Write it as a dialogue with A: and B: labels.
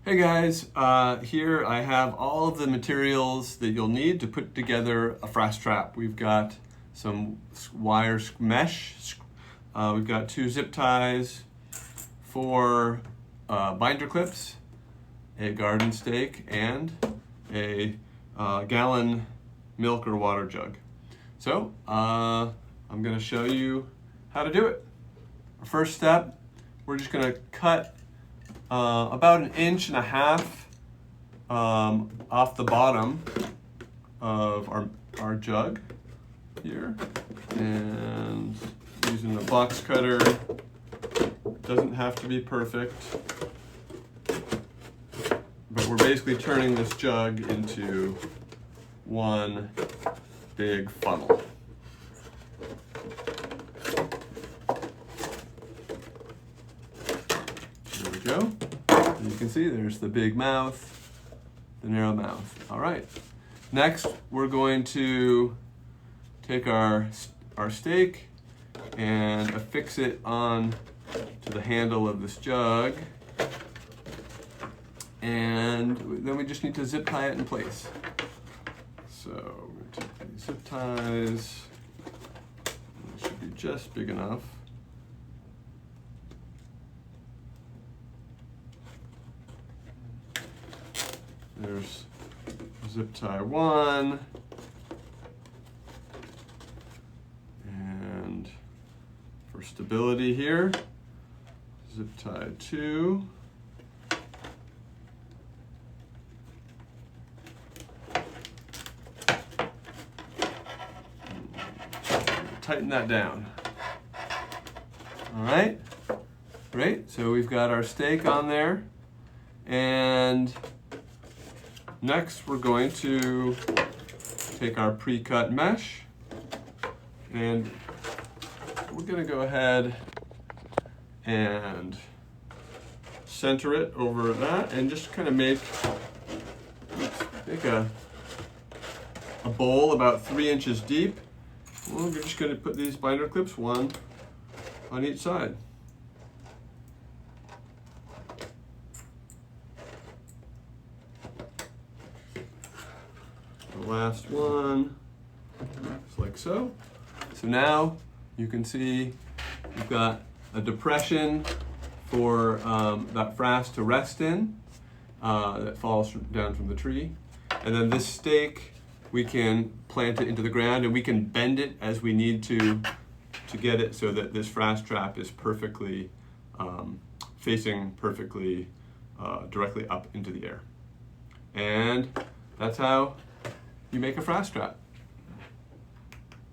A: Hey guys, here I have all of the materials that you'll need to put together a Frass trap. We've got some wire mesh, we've got 2 zip ties, 4 binder clips, a garden stake, and a gallon milk or water jug. So I'm going to show you how to do it. Our first step, we're just going to cut about 1.5 inches off the bottom of our jug here, and using the box cutter. Doesn't have to be perfect, but we're basically turning this jug into one big funnel. There we go. And you can see there's the big mouth, the narrow mouth. All right. Next, we're going to take our stake and affix it on to the handle of this jug. And then we just need to zip tie it in place. So we're going to take these zip ties. It should be just big enough. There's zip tie 1, and for stability here, zip tie 2, tighten that down. All right, great. So we've got our stake on there, and next, we're going to take our pre-cut mesh, and we're going to go ahead and center it over that, and just kind of make a bowl about 3 inches deep. Well, we're just going to put these binder clips, 1 on each side. The last one, just like so. So now you can see we've got a depression for that frass to rest in that falls down from the tree. And then this stake, we can plant it into the ground, and we can bend it as we need to get it so that this frass trap is perfectly facing perfectly directly up into the air. And that's how you make a Frass trap.